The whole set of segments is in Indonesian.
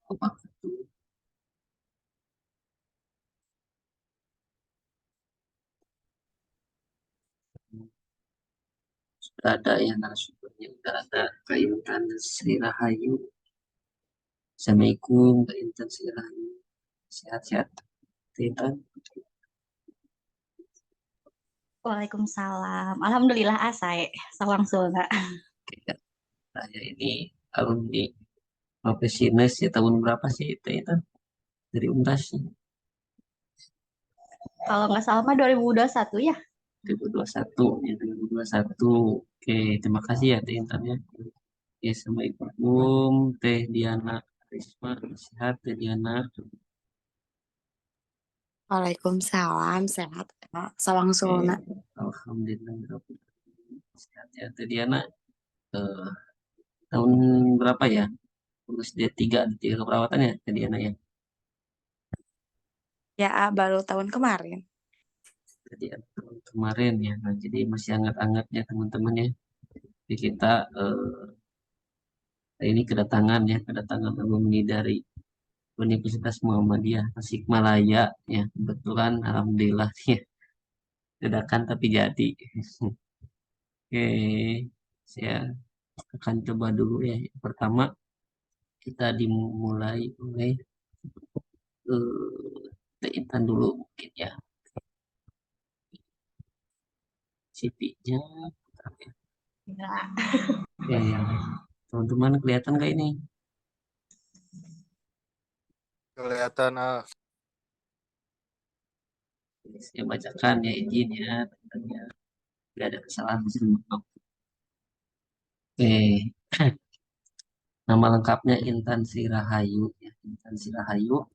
Apa sudah ada yang narasumbernya, sudah ada Kak Intan Sri Rahayu. Assalamualaikum Kak Intan Sri Rahayu. Sehat-sehat Kak Intan. Waalaikumsalam. Alhamdulillah asai. Sawang Sunda. Oke, Kak. Saya ini alumni profesionalis ya, tahun berapa sih Kak Intan? Dari UNTAS Kalau nggak salah mah 2021 ya. 2021 ya, 2021. Oke, terima kasih ya Teh Intan ya. Ya, Assalamualaikum Teh Diana Risma. Sehat Teh Diana. Waalaikumsalam, sehat Kak. Sawang Oke, Suna. Alhamdulillah. Sehat ya Teh Diana. Eh, tahun berapa ya? Lulus D3 keperawatan ya Teh Diana ya. Ya, baru tahun kemarin. Jadi tahun kemarin ya. Nah, jadi masih hangat-hangatnya teman-teman ya. Jadi kita ini kedatangan alumni dari Universitas Muhammadiyah Tasikmalaya ya. Kebetulan alhamdulillah ya. Dadakan tapi jadi. Oke, saya akan coba dulu ya. Pertama kita dimulai oleh Teh Intan dulu mungkin ya. CV-nya. Ya. Ya, ya. Teman-teman kelihatan kayak ini. Kelihatan Saya bacakan ya izin ya. Tentunya tidak ada kesalahan. Oke. Nama lengkapnya Intan Sirahayu ya. Intan Sirahayu.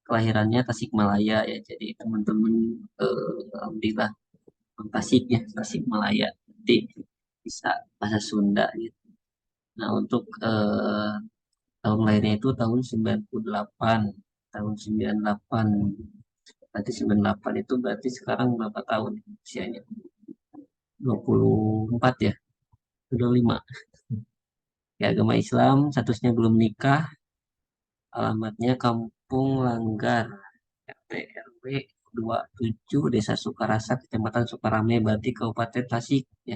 Kelahirannya Tasikmalaya ya. Jadi teman-teman alhamdulillah orang Tasik ya, Tasikmalaya. Jadi bisa bahasa Sunda gitu. Nah, untuk tahun lahirnya itu tahun 98. Tahun 98. Berarti 98 itu berarti sekarang berapa tahun usianya? 24 ya? Sudah 5. Ya, agama Islam, statusnya belum nikah, alamatnya Kampung Langgar, RT RW 27, Desa Sukarasa, Kecamatan Sukarame, berarti Kabupaten Tasik, ya,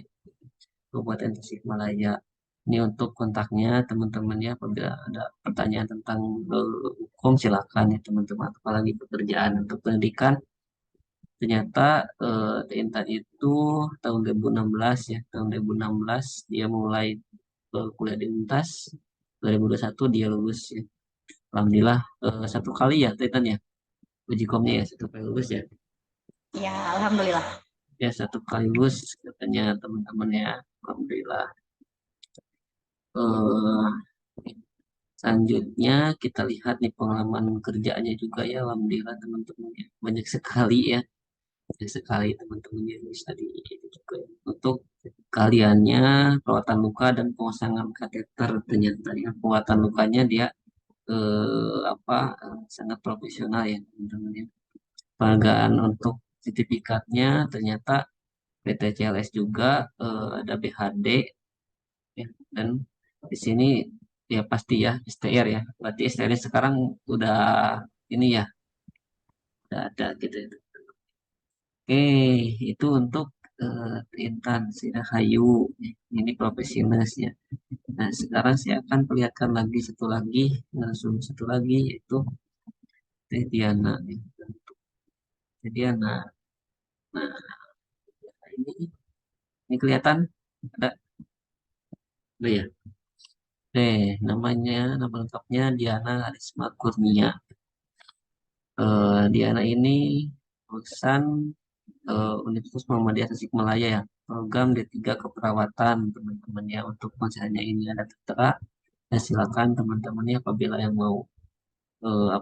Kabupaten Tasikmalaya. Ini untuk kontaknya teman-teman ya, apabila ada pertanyaan tentang hukum silakan ya teman-teman, apalagi pekerjaan untuk pendidikan. Ternyata Intan itu tahun 2016 ya, tahun 2016 dia mulai kuliah di UNTAS, 2021 dia lulus ya. Alhamdulillah satu kali ya Intan ya, uji komnya ya satu kali lulus ya. Ya, alhamdulillah. Ya satu kali lulus katanya teman-teman ya. Alhamdulillah. Eh, Selanjutnya kita lihat nih pengalaman kerjanya juga ya, alhamdulillah teman-teman ya. Banyak sekali ya. Banyak sekali teman-teman yang bisa di itu juga ya. Untuk kaliannya perawatan luka dan pemasangan kateter, ternyata ya perawatan lukanya dia sangat profesional ya teman-teman ya. Penghargaan untuk sertifikatnya ternyata PT CLS juga ada BHD ya. Dan di sini ya pasti ya STR ya. Berarti STR sekarang udah ini ya, udah ada gitu ya. Oke, itu untuk Intan Sirahayu. Ini profesionalnya. Nah, sekarang saya akan perlihatkan lagi satu lagi, langsung satu lagi yaitu Teh Diana. Teh Diana. Nah, ini kelihatan ada, ada ya. Nama lengkapnya Diana Arisma Kurnia. Diana ini lulusan Universitas Muhammadiyah Tasikmalaya ya. Program D3 keperawatan teman-teman ya. Untuk konselnya ini ada tertera. Ya, silakan teman-temannya apabila yang mau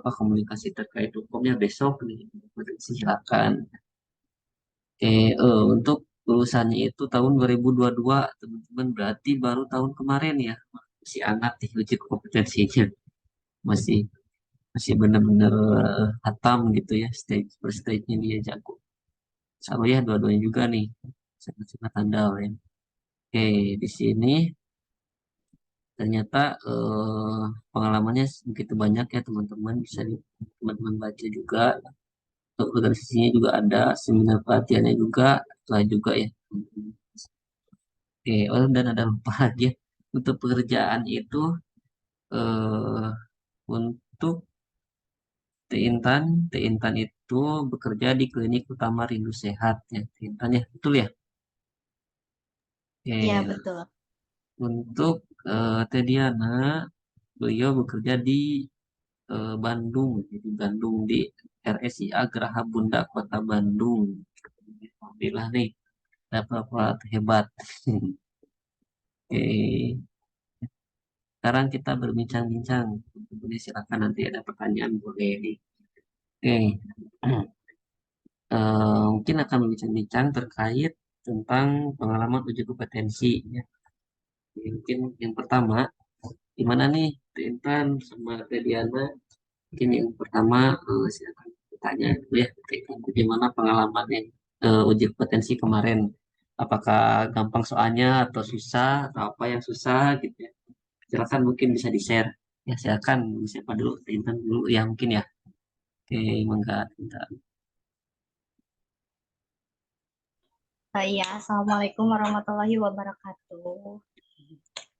komunikasi terkait hukumnya besok nih, silakan. Oke, untuk lulusannya itu tahun 2022 teman-teman, berarti baru tahun kemarin ya. Masih anak nih uji kompetensinya, masih masih benar-benar hatam gitu ya, stage per stage-nya dia jago. Sama ya dua-duanya juga nih, sangat-sangat handal ya. Oke, di sini ternyata pengalamannya begitu banyak ya teman-teman, bisa teman-teman baca juga. Untuk organisasinya juga ada, seminar pelatihannya juga, lah juga ya. Oke, oh dan ada lupa lagi ya. Untuk pekerjaan itu eh, untuk T Intan itu bekerja di Klinik Utama Rindu Sehat ya, T Intan ya, betul ya. Oke, Iya, nah, betul. untuk Teh Diana, beliau bekerja di Bandung, di Bandung di RSIA Geraha Bunda Kota Bandung. Alhamdulillah nih, dapat hebat. Oke, sekarang kita berbincang-bincang. Boleh silakan nanti ada pertanyaan boleh nih. Oke, mungkin akan berbincang-bincang terkait tentang pengalaman uji kompetensi. Ya. Mungkin yang pertama, gimana nih Teh Intan sama Teh Diana? Mungkin yang pertama silakan bertanya dulu ya. Teh Intan, bagaimana pengalamannya uji kompetensi kemarin? Apakah gampang soalnya atau susah atau apa yang susah gitu ya? Silakan mungkin bisa di-share. Ya silakan siapa dulu? Teh Intan dulu ya mungkin ya. Oke, mangga Teh Intan. Iya, Assalamualaikum warahmatullahi wabarakatuh.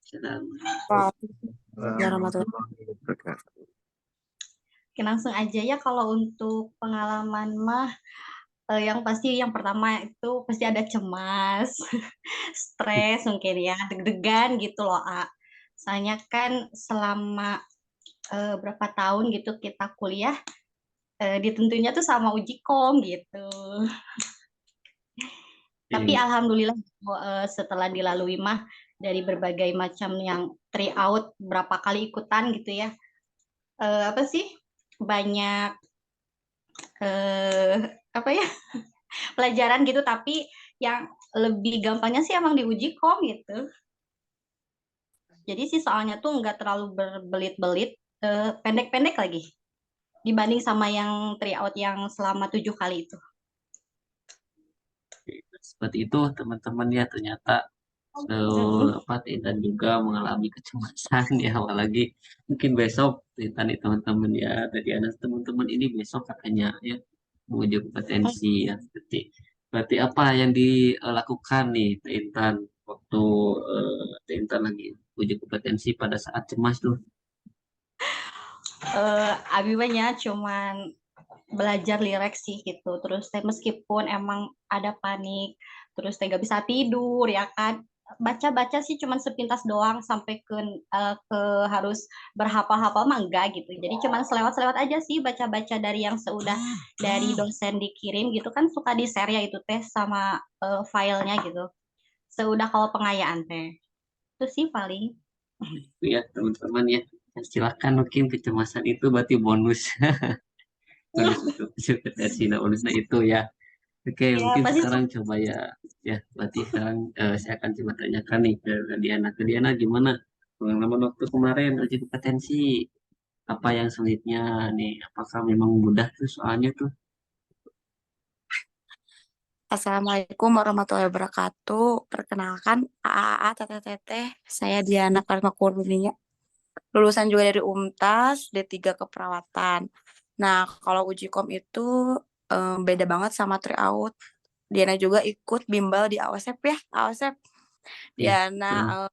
Silakan. Waalaikumsalam warahmatullahi Warahmatullahi wabarakatuh. Oke, langsung aja ya kalau untuk pengalaman mah yang pasti yang pertama itu pasti ada cemas, stres mungkin ya, deg-degan gitu loh, A. Soalnya kan selama berapa tahun gitu kita kuliah, ditentunya tuh sama uji kom gitu. Tapi Oke. alhamdulillah setelah dilalui mah dari berbagai macam yang tryout berapa kali ikutan gitu ya. Apa sih? Banyak eh apa ya? Pelajaran gitu tapi yang lebih gampangnya sih emang diuji kom gitu. Jadi sih soalnya tuh nggak terlalu berbelit-belit, pendek-pendek lagi dibanding sama yang tryout yang selama 7 kali itu. Seperti itu teman-teman ya, ternyata apa Intan juga mengalami kecemasan ya, apalagi mungkin besok Intan nih teman-teman ya, tadi anak teman-teman ini besok katanya ya menguji kompetensi ya, berarti apa yang dilakukan nih Teh Intan waktu Teh Intan lagi uji kompetensi pada saat cemas tuh. Abi banyak cuman belajar lirik sih gitu. Terus teh meskipun emang ada panik, terus teh gak bisa tidur ya kan. Baca-baca sih cuman sepintas doang sampai ke harus berhafal-hafal mah enggak gitu. Jadi cuman selewat-selewat aja sih baca-baca dari yang seudah dari dosen dikirim gitu kan suka di-share ya itu teh sama filenya gitu. Seudah kalau pengayaan teh. Itu sih paling. Itu ya teman-teman ya. Dan silakan mungkin kecemasan itu berarti bonus bonus untuk uji kompetensi, nah bonusnya itu ya. Oke, Ya mungkin pasti sekarang coba ya, ya berarti sekarang saya akan coba tanyakan nih ke Diana. Ke Diana gimana pengalaman waktu kemarin uji kompetensi? Apa yang sulitnya nih? Apakah memang mudah tuh soalnya tuh? Assalamualaikum warahmatullahi wabarakatuh. Perkenalkan, AAA Teteh Teteh. Saya Diana Karma Kurnia. Lulusan juga dari UMTAS, D3 Keperawatan. Nah, kalau uji kom itu beda banget sama tryout. Diana juga ikut bimbel di AOSEP ya, AOSEP. Ya, Diana betul.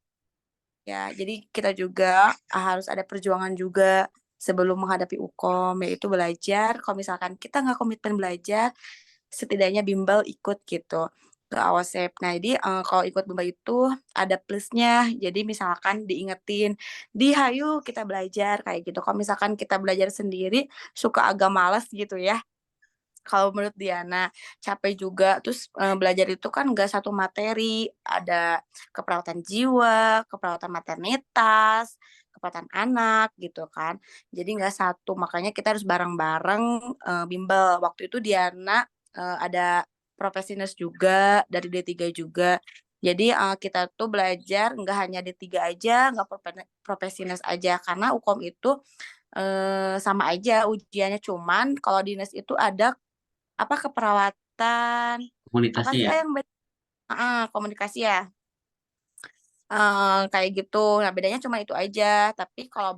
ya, jadi kita juga harus ada perjuangan juga sebelum menghadapi UKOM, yaitu belajar. Kalau misalkan kita nggak komitmen belajar, setidaknya bimbel ikut gitu ke AOSEP. Nah, jadi kalau ikut bimbel itu ada plusnya. Jadi misalkan diingetin, di hayu kita belajar kayak gitu. Kalau misalkan kita belajar sendiri, suka agak malas gitu ya. Kalau menurut Diana, capek juga. Terus belajar itu kan nggak satu materi. Ada keperawatan jiwa, keperawatan maternitas, keperawatan anak gitu kan. Jadi nggak satu. Makanya kita harus bareng-bareng bimbel. Waktu itu Diana ada profesi nurse juga, dari D3 juga. Jadi kita tuh belajar nggak hanya D3 aja, nggak profesi nurse aja. Karena UKOM itu sama aja ujiannya. Cuman kalau di nurse itu ada apa keperawatan apa Komunikasi sih ya. yang komunikasi ya. kayak gitu. Nah, bedanya cuma itu aja. Tapi kalau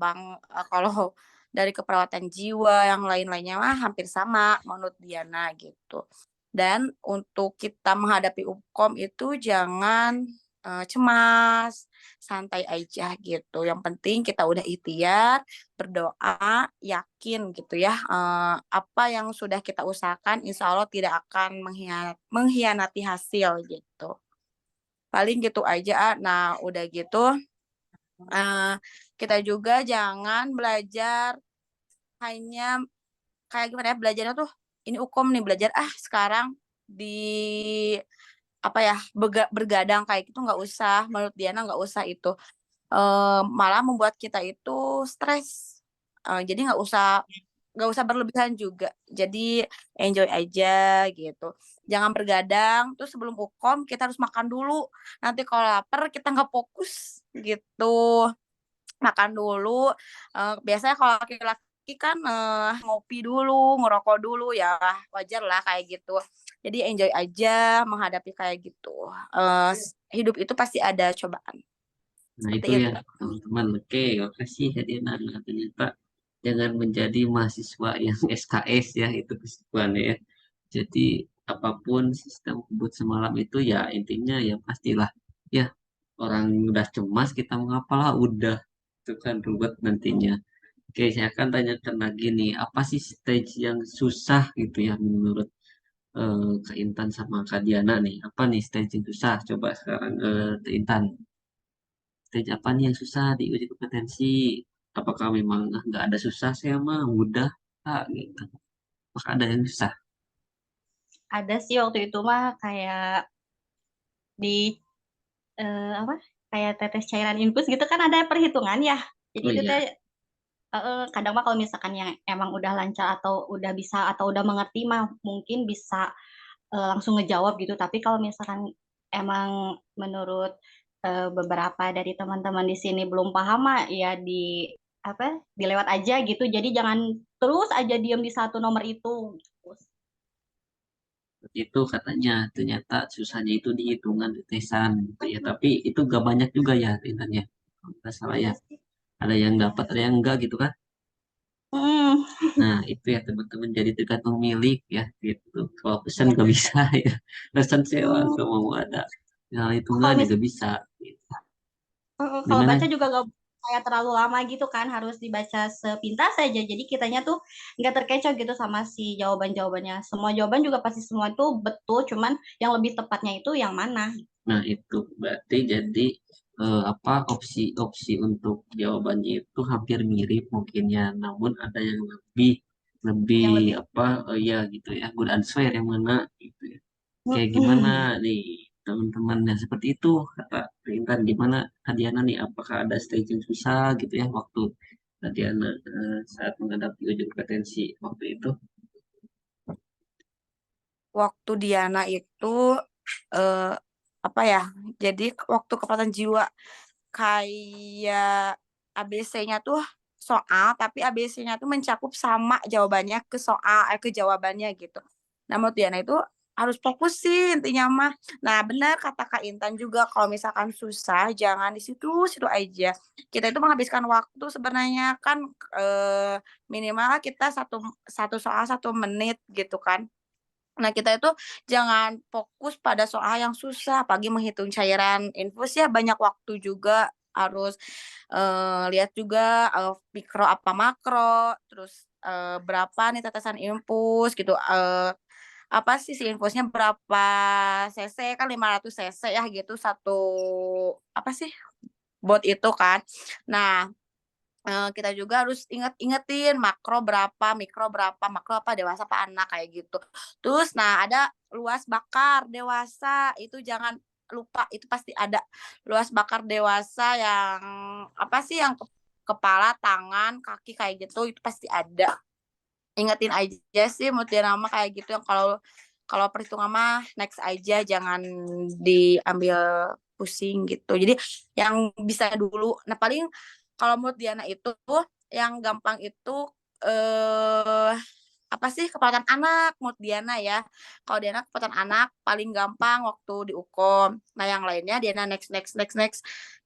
dari keperawatan jiwa yang lain-lainnya mah hampir sama menurut Diana gitu. Dan untuk kita menghadapi UKOM itu jangan cemas, santai aja gitu. Yang penting kita udah ikhtiar, berdoa, yakin gitu ya. Apa yang sudah kita usahakan insya Allah tidak akan mengkhianati hasil gitu. Paling gitu aja. Nah, udah gitu kita juga jangan belajar hanya kayak gimana ya, belajarnya tuh ini UKOM nih, belajar sekarang di apa ya, bergadang kayak gitu nggak usah. Menurut Diana nggak usah itu. Malah membuat kita itu stres. Jadi nggak usah berlebihan juga. Jadi enjoy aja gitu. Jangan bergadang. Terus sebelum UKOM kita harus makan dulu. Nanti kalau lapar kita nggak fokus gitu. Makan dulu. Biasanya kalau laki-laki kan ngopi dulu, ngerokok dulu ya wajar lah kayak gitu. Jadi enjoy aja menghadapi kayak gitu. Hidup itu pasti ada cobaan. Nah Seperti itu ya itu. teman-teman. Oke, makasih ya Diana. Nah, ternyata jangan menjadi mahasiswa yang SKS ya, itu kesimpulannya ya. Jadi apapun sistem kebut semalam itu ya intinya ya pastilah ya orang udah cemas kita mengapalah udah itu kan ribet nantinya. Oke, saya akan tanyakan lagi nih, apa sih stage yang susah gitu ya menurut Kak Intan sama Kak Diana nih? Apa nih stage yang susah? Coba sekarang Kak Intan. Stage apa nih yang susah di uji kompetensi? Apakah memang nggak ada susah sih mah mudah Kak gitu? Apakah ada yang susah? Ada sih waktu itu mah kayak di apa kayak tetes cairan infus gitu kan ada perhitungan ya. Jadi Oh itu teh iya, kadang mah kalau misalkan yang emang udah lancar atau udah bisa atau udah mengerti mah mungkin bisa langsung ngejawab gitu. Tapi kalau misalkan emang menurut beberapa dari teman-teman di sini belum paham mah ya apa dilewat aja gitu. Jadi jangan terus aja diem di satu nomor itu. itu katanya ternyata susahnya itu di hitungan tetesan gitu ya. Tapi itu gak banyak juga ya Kak Intan ya. Kalau nggak salah ya. Iya sih. Ada yang dapat, ada yang enggak gitu kan? Hmm, Nah, itu ya teman-teman jadi tergantung milik ya gitu. Kalau pesan iya. gak bisa ya. Pesan sewa Hmm, kalau mau ada. Nah, kalau hitungan mis juga bisa. Gitu. kalau Gimana? baca juga gak kayak terlalu lama gitu kan harus dibaca sepintas saja jadi kitanya tuh nggak terkecoh gitu sama si jawaban-jawabannya semua jawaban juga pasti semua itu betul cuman yang lebih tepatnya itu yang mana. Nah, itu berarti jadi apa opsi-opsi untuk jawabannya itu hampir mirip mungkin ya. Namun ada yang lebih lebih Yang lebih apa ya gitu ya. Good answer yang mana gitu ya. Kayak gimana nih teman-teman yang seperti itu kata Intan gimana Kadiana nih apakah ada stage yang susah gitu ya waktu Kadiana saat menghadapi ujian kompetensi waktu itu. Waktu Diana itu eh, apa ya? Jadi waktu kekuatan jiwa kayak ABC-nya tuh soal, tapi ABC-nya tuh mencakup sama jawabannya ke soal, ke jawabannya gitu. Nah, menurut Diana itu harus fokus sih intinya mah. Nah, benar kata Kak Intan juga kalau misalkan susah jangan di situ-situ aja. Kita itu menghabiskan waktu sebenarnya kan minimal kita satu satu soal 1 menit gitu kan. Nah, kita itu jangan fokus pada soal yang susah, apalagi menghitung cairan infus ya banyak waktu juga harus lihat juga mikro apa makro, terus berapa nih tetesan infus gitu, apa sih si infusnya berapa cc kan 500 cc ya gitu satu apa sih bot itu kan. Nah, kita juga harus ingetin makro berapa, mikro berapa, makro apa, dewasa apa anak kayak gitu. Terus nah ada luas bakar dewasa, itu jangan lupa, itu pasti ada. Luas bakar dewasa yang apa sih yang kepala, tangan, kaki kayak gitu itu pasti ada. Ingetin aja sih menurut nama kayak gitu yang kalau kalau perhitungan mah next aja jangan diambil pusing gitu. Jadi yang bisa dulu. Nah, paling kalau menurut Diana itu yang gampang itu eh apa sih kepelautan anak menurut Diana ya. Kalau Diana kepelautan anak paling gampang waktu diukom. Nah yang lainnya Diana next next next next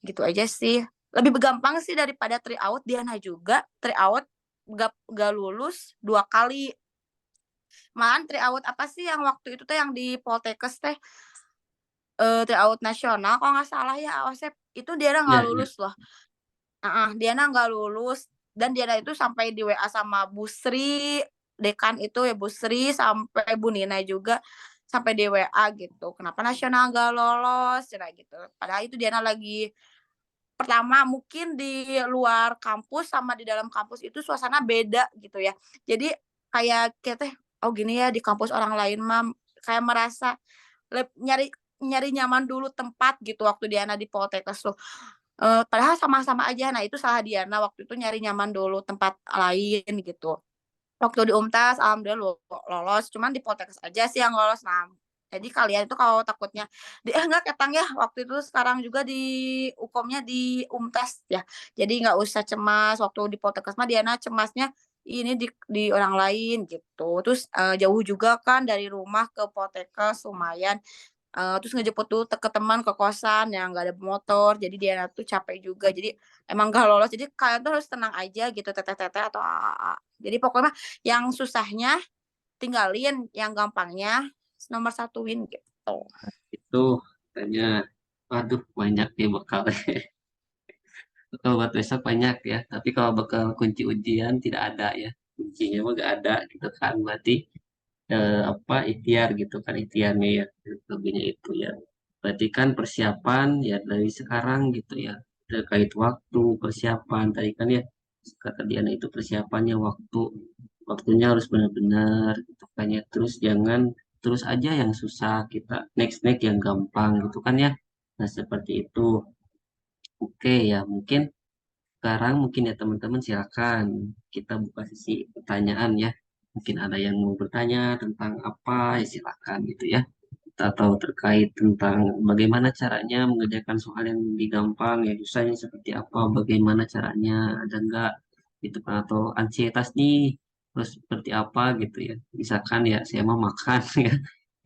gitu aja sih. Lebih gampang sih daripada tryout. Diana juga tryout gak lulus 2 kali. Malahan tryout apa sih yang waktu itu teh yang di Poltekkes teh tryout nasional kalau nggak salah ya Asep itu Diana nggak Ya, ya. lulus loh. Diana nggak lulus dan Diana itu sampai di WA sama Bu Sri dekan itu ya Bu Sri sampai Bu Nina juga sampai di WA gitu kenapa nasional nggak lolos kayak gitu padahal itu Diana lagi pertama mungkin di luar kampus sama di dalam kampus itu suasana beda gitu ya jadi kayak kita oh gini ya di kampus orang lain mah kayak merasa nyari nyari nyaman dulu tempat gitu waktu Diana di Poltekkes tuh. Padahal sama-sama aja. Nah, itu salah Diana waktu itu nyari nyaman dulu tempat lain gitu. Waktu di UMTAS alhamdulillah lolos, cuman di Poltekkes aja sih yang lolos. Nah, jadi kalian itu kalau takutnya enggak ketang ya waktu itu sekarang juga di UKOM-nya di UMTAS ya. Jadi nggak usah cemas waktu di Poltekkes mah Diana cemasnya ini di orang lain gitu. Terus jauh juga kan dari rumah ke Poltekkes lumayan. Terus ngejemput dulu ke teman ke kosan yang nggak ada motor jadi dia tuh capek juga jadi emang gak lolos jadi kalian tuh harus tenang aja gitu teteh-teteh atau AA jadi pokoknya yang susahnya tinggalin yang gampangnya nomor satuin gitu. Itu tanya, waduh banyak nih bekal. Bekal buat besok banyak ya. Tapi kalau bekal kunci ujian tidak ada ya. Kuncinya mah gak ada gitu kan. Berarti apa ikhtiar gitu kan ikhtiarnya ya. Lebihnya itu ya. Berarti kan persiapan ya dari sekarang gitu ya. Terkait waktu persiapan tadi kan ya kata Diana itu persiapannya waktunya harus benar-benar gitu kan ya. Terus jangan terus aja yang susah kita next next yang gampang gitu kan ya. Nah seperti itu. Oke ya mungkin sekarang mungkin ya teman-teman silakan kita buka sesi pertanyaan ya. Mungkin ada yang mau bertanya tentang apa ya silakan gitu ya. Atau terkait tentang bagaimana caranya mengerjakan soal yang digampang ya susahnya seperti apa, bagaimana caranya ada enggak gitu kan atau ansietas nih terus seperti apa gitu ya. Misalkan ya saya mau makan ya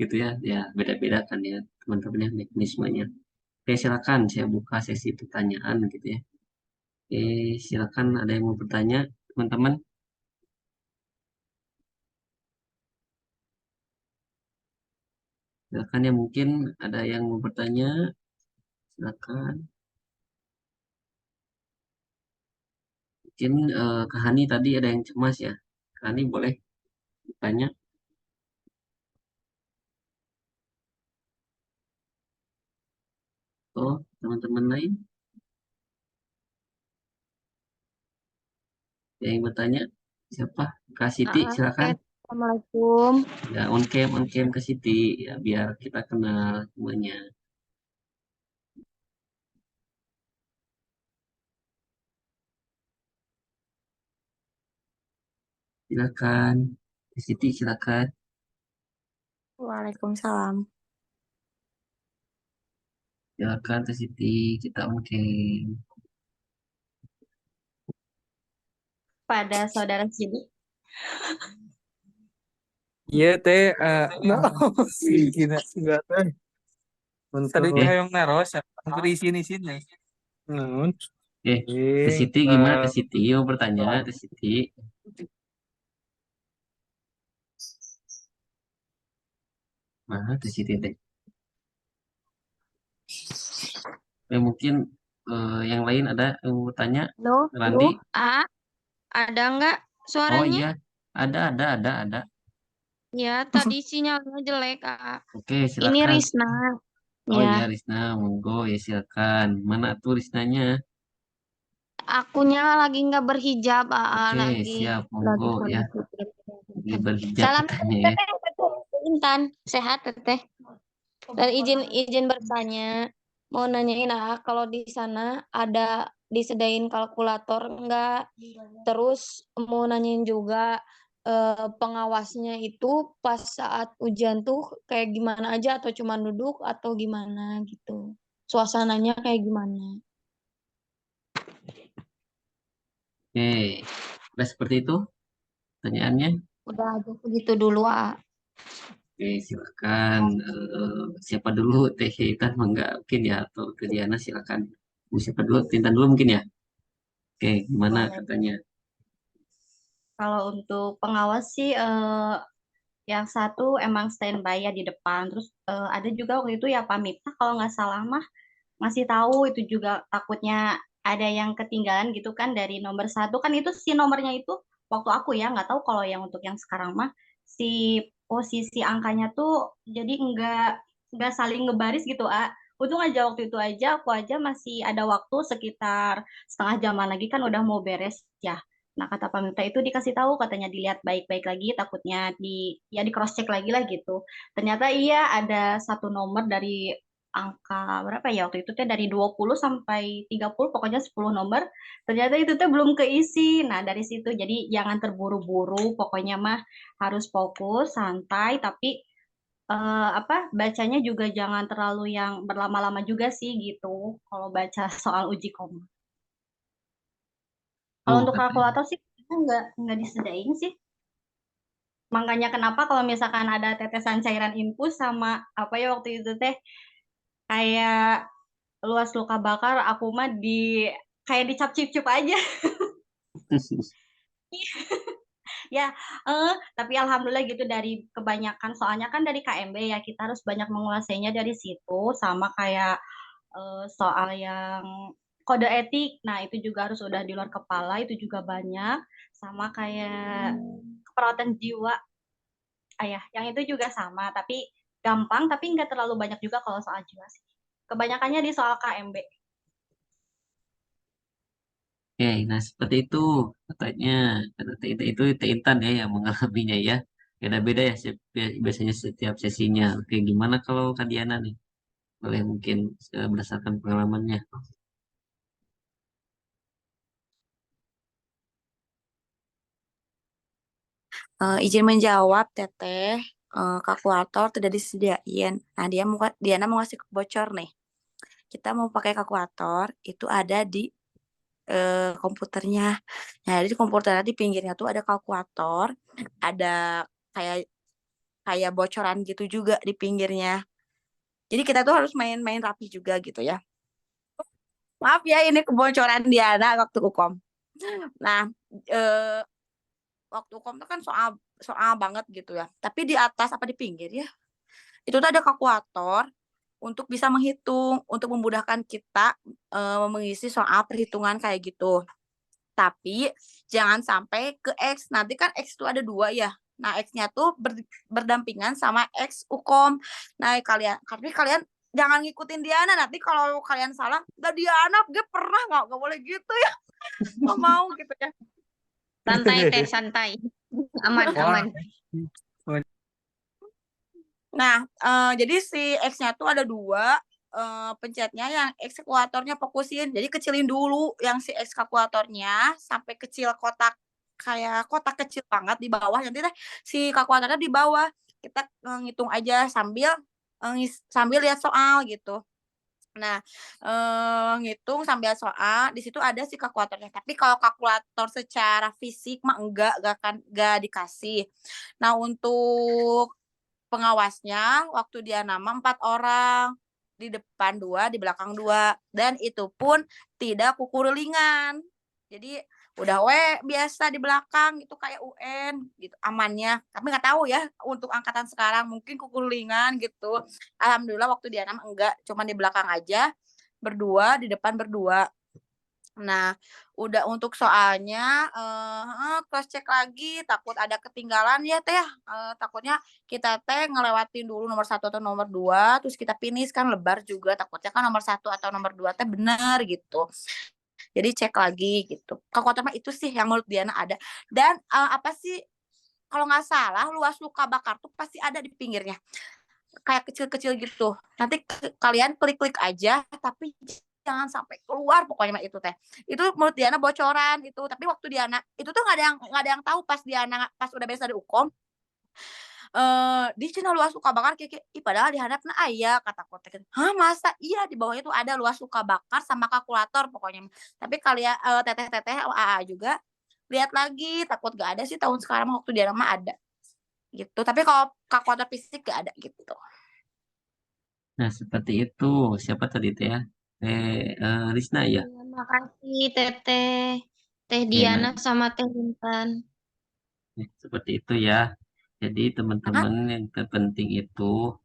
gitu ya. Ya beda-beda kan ya teman-teman ya mekanismenya. Oke silakan saya buka sesi pertanyaan gitu ya. Oke, silakan ada yang mau bertanya, teman-teman. Silakan ya mungkin ada yang mau bertanya, silakan. Mungkin Kak Hani tadi ada yang cemas ya. Kak Hani boleh bertanya. Oh, teman-teman lain ada yang bertanya. Siapa? Kak Siti, Oke, silakan. Assalamualaikum. Ya, on cam Kak Siti. Ya, biar kita kenal semuanya. Silakan. Kak Siti, silakan. Waalaikumsalam. Silakan Kak Siti, kita on cam. Pada saudara Sidi. Iya teh, no, gila, enggak teh. Tadi teh Oke, yang naros, ya, hampir isin-isin nih. Nun, Kak ting, Siti gimana Kak Siti? Mau bertanya Kak Siti? Mana Kak Siti teh? Mungkin yang lain ada yang mau bertanya? Halo, Randi? ada nggak Oh suaranya? iya, ada. Ya, tadi sinyalnya jelek, A. Oke, Ini silakan. Risna. Oh Ya, iya, Risna, monggo ya silakan. Mana tuh Risnanya? akunya lagi nggak berhijab, A. Oke, Lagi siap, lagi monggo ya. kondisi. Lagi berhijab Salam katanya ya. teteh, teteh. Intan, sehat teteh. Dan izin izin bertanya, mau nanyain kalau di sana ada disediain kalkulator enggak? Terus mau nanyain juga pengawasnya itu pas saat ujian tuh kayak gimana aja atau cuma duduk atau gimana gitu. Suasananya kayak gimana? Oke, udah seperti itu pertanyaannya. Udah aja segitu dulu, ah. Oke, silakan. Siapa dulu? Teh Intan mah nggak mungkin ya, atau Teh Diana silakan. Siapa dulu? Tintan dulu mungkin ya. Oke, gimana Boleh. katanya? Kalau untuk pengawas sih yang satu emang standby ya di depan. Terus ada juga waktu itu ya Pak Miftah kalau nggak salah mah masih tahu itu juga takutnya ada yang ketinggalan gitu kan dari nomor satu kan itu si nomornya itu waktu aku ya nggak tahu kalau yang untuk yang sekarang mah si posisi angkanya tuh jadi nggak saling ngebaris gitu untung aja waktu itu aja aku aja masih ada waktu sekitar setengah jaman lagi kan udah mau beres ya. Nah, kata Pamita itu dikasih tahu katanya dilihat baik-baik lagi takutnya di cross check lagi lah gitu. Ternyata iya ada satu nomor dari angka berapa ya waktu itu teh dari 20 sampai 30 pokoknya 10 nomor ternyata itu teh belum keisi. Nah, dari situ jadi jangan terburu-buru pokoknya mah harus fokus santai tapi bacanya juga jangan terlalu yang berlama-lama juga sih gitu kalau baca soal uji koma. Kalau Oh, untuk katanya. kalkulator sih nggak disediain sih. Makanya kenapa kalau misalkan ada tetesan cairan infus sama apa ya waktu itu teh kayak luas luka bakar aku mah kayak dicap cip-cip aja. Ya, tapi alhamdulillah gitu dari kebanyakan soalnya kan dari KMB ya kita harus banyak menguasainya dari situ sama kayak soal yang kode etik. Nah, itu juga harus udah di luar kepala itu juga banyak sama kayak keperawatan jiwa. Ayah, yang itu juga sama tapi gampang tapi nggak terlalu banyak juga kalau soal jiwa sih. Kebanyakannya di soal KMB. Oke, nah seperti itu katanya. Kata itu Teh Intan ya yang mengalaminya ya. Beda-beda ya biasanya setiap sesinya. Oke, gimana kalau Kak Diana nih? Boleh mungkin berdasarkan pengalamannya. Izin menjawab, Teteh. Kalkulator tidak disediain. Nah, Diana mau ngasih bocor nih. Kita mau pakai kalkulator, itu ada di komputernya. Nah, di komputernya di pinggirnya tuh ada kalkulator, ada kayak kayak bocoran gitu juga di pinggirnya. Jadi kita tuh harus main-main rapi juga gitu ya. Maaf ya ini kebocoran Diana waktu UKOM. Nah, eh, waktu UKOM tuh kan soal soal banget gitu ya. Tapi di atas apa di pinggir ya? Itu tuh ada kalkulator untuk bisa menghitung, untuk memudahkan kita mengisi soal perhitungan kayak gitu. Tapi jangan sampai ke X. Nanti kan X itu ada dua ya. Nah, X-nya tuh berdampingan sama X UKOM. Nah, tapi kalian jangan ngikutin Diana. Nanti kalau kalian salah, udah Diana, gue pernah nggak boleh gitu ya. Nggak mau gitu ya. Santai teh, santai. Aman, Wah, aman. Nah, jadi si X-nya tuh ada dua. Pencetnya yang X kalkulatornya fokusin. Jadi kecilin dulu yang si X kalkulatornya sampai kecil kotak kayak kotak kecil banget di bawah. Nanti si kalkulatornya di bawah. Kita ngitung aja sambil lihat soal gitu. Nah, ngitung sambil soal, di situ ada si kalkulatornya. Tapi kalau kalkulator secara fisik mah enggak dikasih. Nah, untuk pengawasnya waktu dia nama 4 orang, di depan 2, di belakang 2, dan itu pun tidak kukurulingan. Jadi udah biasa di belakang itu kayak UN gitu amannya. Tapi nggak tahu ya untuk angkatan sekarang mungkin kukurulingan gitu. Alhamdulillah waktu dia nama enggak, cuma di belakang aja berdua, di depan berdua. Nah, udah untuk soalnya cross check lagi takut ada ketinggalan ya teh. Takutnya kita teh ngelewatin dulu nomor 1 atau nomor 2 terus kita finish kan lebar juga takutnya kan nomor 1 atau nomor 2 teh benar gitu. Jadi cek lagi gitu. Kekuatan mah itu sih yang menurut Diana ada. Dan apa sih kalau nggak salah luas luka bakar tuh pasti ada di pinggirnya. Kayak kecil-kecil gitu. Nanti kalian klik-klik aja tapi jangan sampai keluar pokoknya itu teh. Itu menurut Diana bocoran itu. Tapi waktu Diana itu tuh nggak ada yang tahu pas Diana pas udah beres dari UKOM. Di Cina luas luka bakar kayak padahal di hadapna aya kata kotek. Hah masa iya di bawahnya tuh ada luas luka bakar sama kalkulator pokoknya. Tapi kalian teteh-teteh AA juga lihat lagi, takut gak ada sih tahun sekarang waktu dia mah ada gitu. Tapi kalau kalkulator fisik gak ada gitu. Nah, seperti itu. Siapa tadi teh ya? Risna ya. Terima kasih Teteh, Teh Oke, nah, Diana sama Teh Intan. seperti itu ya. Jadi Nah, teman-teman yang terpenting itu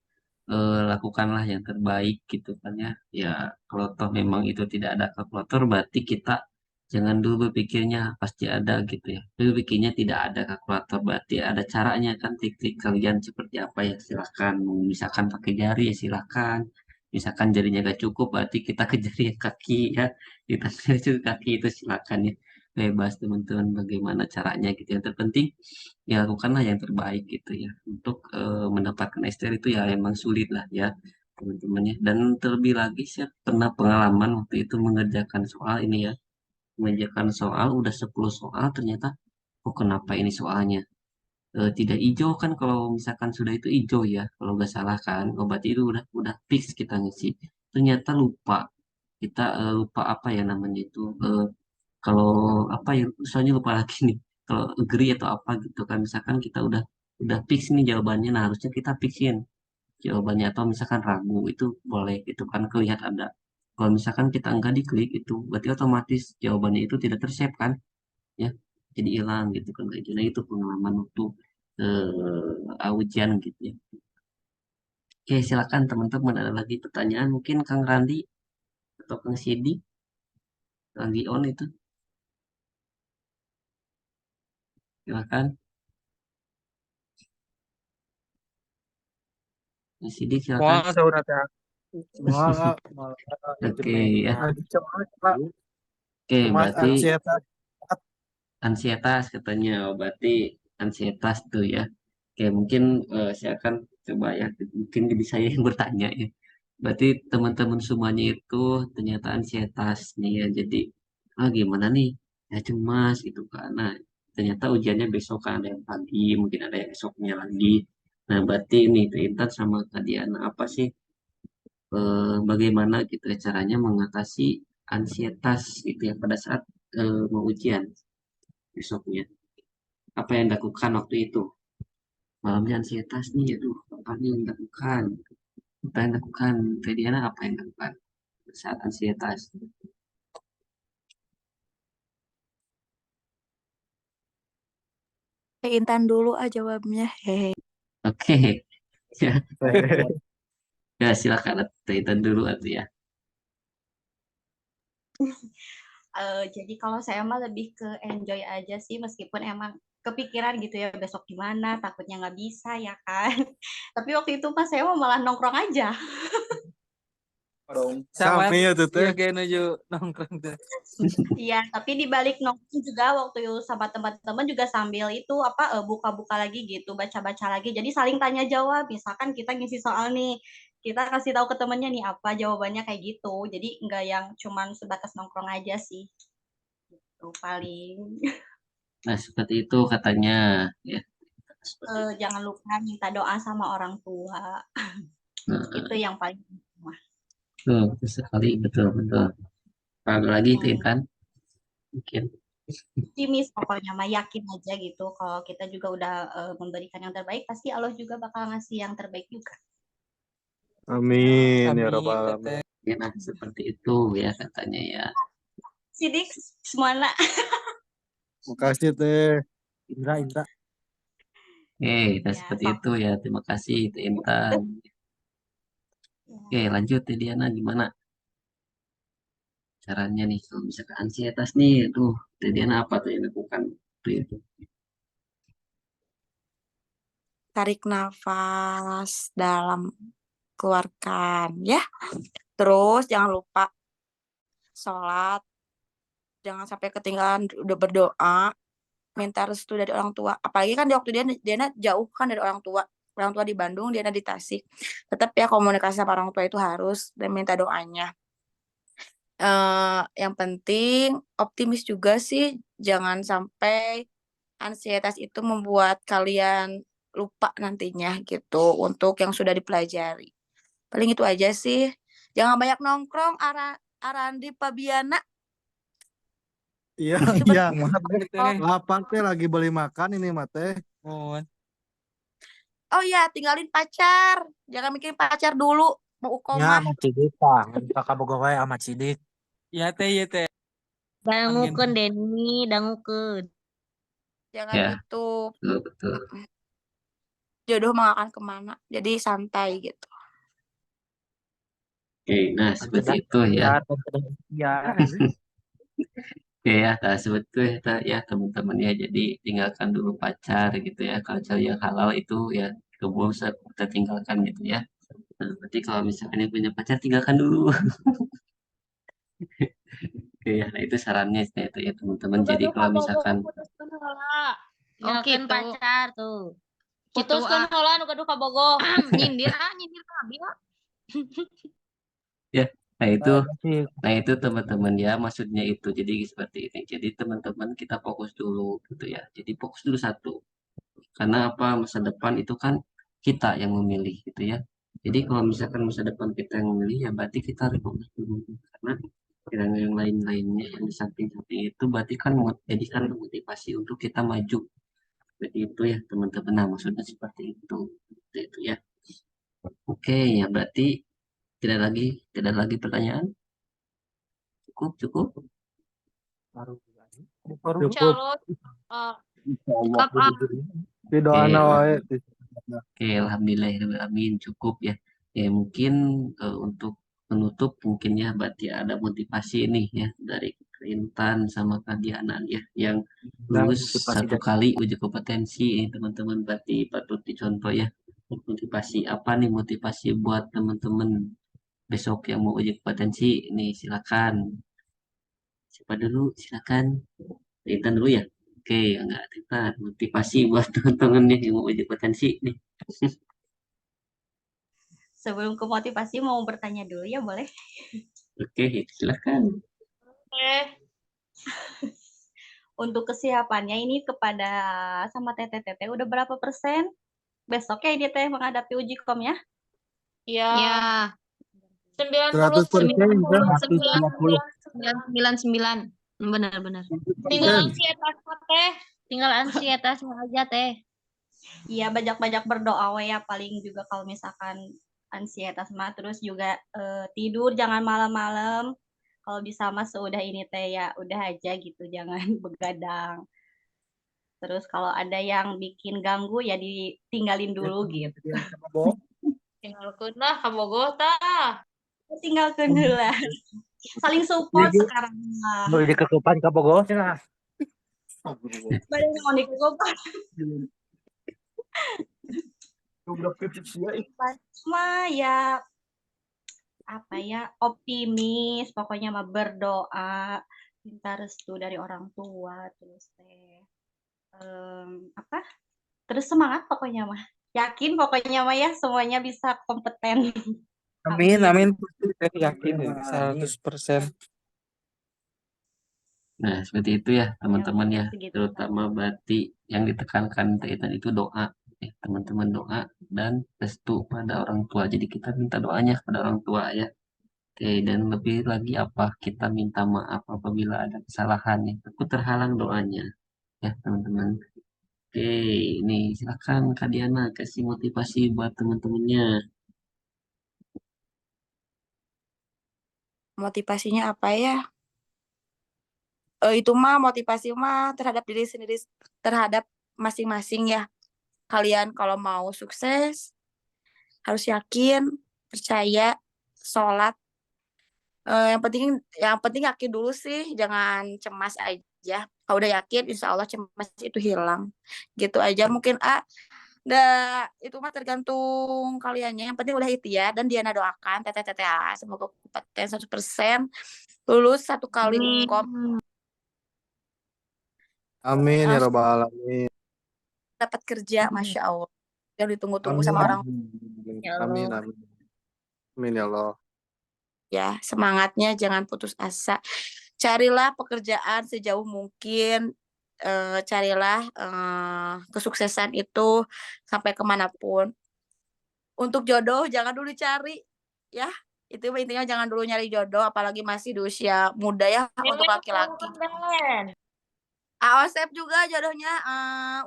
lakukanlah yang terbaik gitu kan ya. Ya, kalau toh memang itu tidak ada kalkulator, berarti kita jangan dulu berpikirnya pasti ada gitu ya. Dulu pikirnya tidak ada kalkulator, berarti ada caranya kan, trik-trik kalian seperti apa ya, silakan. Misalkan pakai jari ya silakan. Misalkan jarinya gak cukup, berarti kita ke jari yang kaki ya. Kita ke kaki itu silakan ya. Bebas teman-teman bagaimana caranya gitu. Yang terpenting ya lakukanlah yang terbaik gitu ya untuk mendapatkan STR itu ya emang sulit lah ya teman-teman ya. Dan terlebih lagi saya pernah pengalaman waktu itu mengerjakan soal ini ya, mengerjakan soal udah 10 soal ternyata oh kenapa ini soalnya tidak hijau kan, kalau misalkan sudah itu hijau ya kalau nggak salah kan, oh berarti itu udah fix kita ngisi, ternyata lupa kita lupa apa ya namanya itu kalau apa ya soalnya lupa lagi nih, kalau agree atau apa gitu kan, misalkan kita udah fix nih jawabannya, nah harusnya kita fixin jawabannya, atau misalkan ragu itu boleh itu kan kelihatan ada, kalau misalkan kita enggak diklik itu berarti otomatis jawabannya itu tidak tersave kan ya, jadi hilang gitu kan kayak gitu. Nah, itu pengalaman waktu ujian gitu ya. Oke, silakan teman-teman, ada lagi pertanyaan mungkin Kang Randi atau Kang Sidi lagi on itu, silakan Kang Sidi silakan. Semua saudara teh. Semua malah Oke jenuh. ya. Lagi cemas, Pak. Oke, Cemas berarti ansietas. ansietas katanya, oh, berarti ansietas tuh ya. Oke, mungkin saya akan coba ya, mungkin jadi saya yang bertanya ya. Berarti teman-teman semuanya itu ternyata ansietas nih ya. Jadi, gimana nih? Ya cemas gitu kan. Nah, ternyata ujiannya besok kan, ada yang pagi, mungkin ada yang esoknya lagi. Nah, berarti ini Teh Intan sama Kak Diana apa sih bagaimana gitu ya caranya mengatasi ansietas gitu ya pada saat mau ujian besoknya? Apa yang dilakukan waktu itu? Malamnya ansietas nih, aduh, apa nih yang dilakukan? Apa yang dilakukan? Teh Diana apa yang dilakukan saat ansietas? Intan dulu ah jawabnya. Hehe. Oke, ya, ya silakan Teh Intan dulu atau ya. Jadi kalau saya mah lebih ke enjoy aja sih, meskipun emang kepikiran gitu ya besok gimana, takutnya nggak bisa ya kan. Tapi waktu itu pas saya mau malah nongkrong aja. Sama Sami ya tuh ya teh. kayak nuju nongkrong tuh. Iya, tapi di balik nongkrong juga waktu sama teman-teman juga sambil itu apa buka-buka lagi gitu, baca-baca lagi. Jadi saling tanya jawab. Misalkan kita ngisi soal nih, kita kasih tahu ke temennya nih apa jawabannya kayak gitu. Jadi nggak yang cuman sebatas nongkrong aja sih. Tuh paling. Nah, seperti itu katanya ya. Seperti itu. Jangan lupa minta doa sama orang tua. Nah, Itu yang paling utama. betul sekali, betul betul. Ada lagi Teh Hmm. Intan mungkin. Optimis pokoknya mah, yakin aja gitu. Kalau kita juga udah memberikan yang terbaik, pasti Allah juga bakal ngasih yang terbaik juga. Amin ya Amin, rabbal Teteh. alamin. Ya, nah, seperti itu ya katanya ya. Sidik semuanya. Makasih teh. Indra, Indra. Oke, kita Ya, seperti sok. itu ya. Terima kasih Teh Intan. Oke, Ya. lanjut Teh Diana gimana caranya nih kalau misalkan ansietas nih, tuh Teh Diana apa tuh yang dilakukan waktu itu? Tarik nafas dalam, keluarkan ya. Terus jangan lupa sholat, jangan sampai ketinggalan udah berdoa, minta restu dari orang tua. Apalagi kan di waktu Diana jauh kan dari orang tua di Bandung, Diana di Tasik. Tetap ya komunikasi sama orang tua itu harus, dan minta doanya. Yang penting optimis juga sih, jangan sampai ansietas itu membuat kalian lupa nantinya gitu untuk yang sudah dipelajari. Paling itu aja sih. Jangan banyak nongkrong, Arandi, Pabiana. Iya, Itu iya. Maaf betul. teh. Lapar teh lagi beli makan ini mah teh. Nuhun. Oh iya, tinggalin pacar. Jangan mikirin pacar dulu. Mau Ya, ukomah. amat sidik, Pak. Kakak boga wae amat sidik. Ya teh, ya teh. Angin. Dangukeun Denny, dangukeun. Jangan Ya, gitu. betul, betul. Jodoh mah akan kemana. Jadi santai gitu. Oke, nah seperti Mencegah itu ya. ya, mencegah ikhtiar. Oke ya, nah seperti itu ya teman-teman ya. Jadi tinggalkan dulu pacar gitu ya. Kalau cari yang halal itu ya coba usah kita tinggalkan gitu ya. Nah, berarti kalau misalkan yang punya pacar tinggalkan dulu. Oke ya, nah itu sarannya ya, itu ya teman-teman. Juga Jadi duh kalau kabogoh misalkan putuskeun heula. Oh Tinggalkeun gitu. pacar tuh. Gitu, Putuskeun ah. heula nu gaduh kabogoh. Nyindir nyindir ka abi. ya, nah itu Sih, Nah, itu teman-teman ya, maksudnya itu. Jadi seperti ini. Jadi teman-teman kita fokus dulu gitu ya. Jadi fokus dulu satu. Karena apa? Masa depan itu kan kita yang memilih gitu ya. Jadi kalau misalkan masa depan kita yang memilih ya berarti kita harus fokus dulu. Karena yang lain-lainnya yang di samping-samping itu berarti kan jadikan motivasi untuk kita maju. Seperti itu ya teman-teman. Nah, maksudnya seperti itu. Seperti itu ya. Oke, ya berarti tidak lagi pertanyaan. Cukup, cukup. baru Insya Cukup. Allah Insyaallah. cakep ah. Di Oke, doana wae. Oke, alhamdulillahirobbilalamin cukup ya. Ya mungkin untuk menutup mungkin ya berarti ada motivasi nih ya dari Intan sama Kak Diana ya yang dan lulus motivasi satu dari kali uji kompetensi ini teman-teman berarti patut dicontoh ya. Motivasi apa nih motivasi buat teman-teman besok yang mau uji kompetensi nih silakan. Siapa dulu silakan. Intan dulu ya. Oke, enggak Intan motivasi buat teman-teman nih yang mau uji kompetensi nih. Sebelum ke motivasi mau bertanya dulu ya, boleh? Oke, silakan. Untuk kesiapannya ini kepada sama Teteh Teteh udah berapa persen? Besok ya ini teh menghadapi uji kom ya? Ya. Ya. 100% kan? 99. Benar-benar. Tinggal ansietas teh. Tinggal ansietasnya aja teh. Iya, banyak-banyak berdoa we ya paling juga kalau misalkan ansietas mah terus juga tidur jangan malam-malam. Kalau bisa mah seudah ini teh ya udah aja gitu, jangan begadang. Terus kalau ada yang bikin ganggu ya ditinggalin dulu gitu. Tinggalkeun lah kabogoh tah. Tinggalkan heula. Saling support sekarang mah. Boleh diketupan ke Bogor lah. Bari mau dikukupan mah ya apa ya optimis pokoknya mah berdoa minta restu dari orang tua terus teh apa terus semangat pokoknya mah yakin pokoknya mah ya semuanya bisa kompeten. Amin, Amin. amin. Teh yakin ya, 100%. Nah, seperti itu ya, teman-teman ya. Segitu. Terutama berarti yang ditekankan itu doa. Teman-teman doa dan restu pada orang tua. Jadi kita minta doanya pada orang tua ya. Oke, dan lebih lagi apa? Kita minta maaf apabila ada kesalahan ya. Aku terhalang doanya. Ya, teman-teman. Oke, ini silakan Kak Diana kasih motivasi buat teman-temannya. Motivasinya apa ya? Itu mah motivasi mah terhadap diri sendiri, terhadap masing-masing ya. Kalian kalau mau sukses harus yakin, percaya, sholat. Yang penting yakin dulu sih, jangan cemas aja. Kalau udah yakin, insya Allah cemas itu hilang. Gitu aja mungkin itu mah tergantung kaliannya. Yang penting udah ikhtiar dan Diana doakan teteh teteh semoga kompeten 100% lulus satu kali UKOM Amin ya langsung robbal alamin. dapat kerja, masya Allah. Yang ditunggu-tunggu Amin. sama orang Ya Amin, Allah. amin. Amin ya Allah. ya. Semangatnya jangan putus asa. Carilah pekerjaan sejauh mungkin. Carilah kesuksesan itu sampai kemanapun. Untuk jodoh jangan dulu cari ya. Itu intinya jangan dulu nyari jodoh, apalagi masih di usia muda ya untuk laki-laki. Aosep juga jodohnya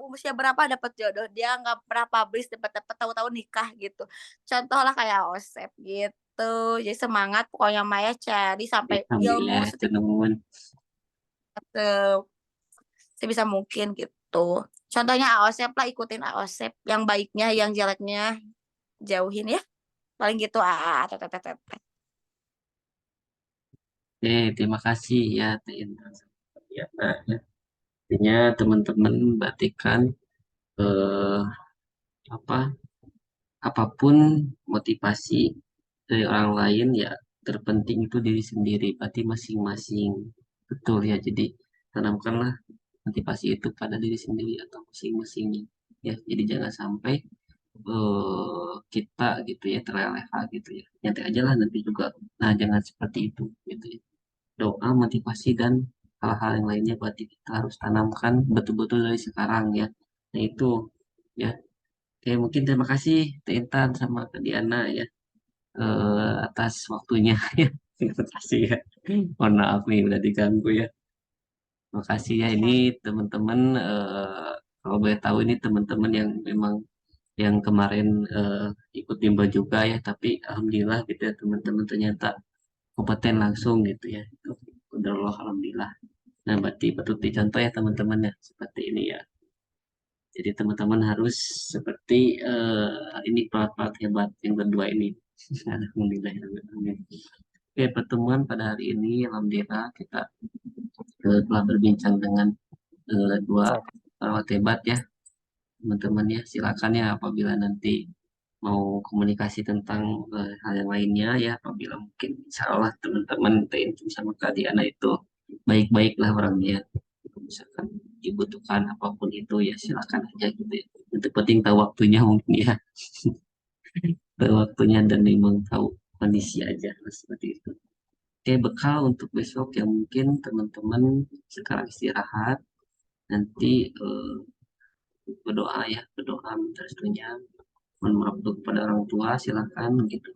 usia berapa dapat jodoh, dia nggak pernah publish, dapat tahu-tahu nikah gitu. Contohlah kayak Aosep gitu. Jadi semangat pokoknya Maya cari sampai ilmu Alhamdulillah, teman-teman. sebisa mungkin gitu. Contohnya Aosep lah, ikutin Aosep. Yang baiknya, yang jeleknya jauhin ya. Paling gitu. Tetet. Oke, terima kasih ya, Teh Intan. Ya, nah, ya. Artinya teman-teman berarti kan eh, apa apapun motivasi dari orang lain ya terpenting itu diri sendiri, berarti masing-masing. Betul ya, jadi tanamkanlah motivasi itu pada diri sendiri atau masing-masingnya. Ya, jadi jangan sampai kita gitu ya terleleha gitu ya. Nanti aja lah nanti juga. Nah, jangan seperti itu gitu ya. Doa, motivasi dan hal-hal yang lainnya berarti kita harus tanamkan betul-betul dari sekarang ya. Nah, itu ya. Oke, mungkin terima kasih Teh Intan sama Kak Diana ya atas waktunya ya. Terima kasih ya. Mohon maaf nih udah diganggu ya. Terima kasih ya ini teman-teman kalau boleh tahu ini teman-teman yang memang yang kemarin ikut bimbel juga ya, tapi alhamdulillah gitu ya teman-teman ternyata kompeten langsung gitu ya. Itu udah Allah alhamdulillah. Nah, berarti patut dicontoh ya teman-teman ya seperti ini ya. Jadi teman-teman harus seperti ini pelat-pelat hebat yang kedua ini. Alhamdulillah. Amin. Oke, pertemuan pada hari ini alhamdulillah kita telah berbincang dengan dua perawat hebat ya teman-teman ya. Silakan ya apabila nanti mau komunikasi tentang hal yang lainnya ya apabila mungkin insya Allah teman-teman TNT sama Kak Diana itu baik-baiklah orangnya. Kalau misalkan dibutuhkan apapun itu ya silakan aja gitu ya. Itu penting tahu waktunya mungkin ya. Tahu waktunya dan memang tahu kondisi aja lah, seperti itu. Oke, bekal untuk besok yang mungkin teman-teman sekarang istirahat nanti berdoa ya berdoa minta restunya mohon maaf untuk kepada orang tua silakan gitu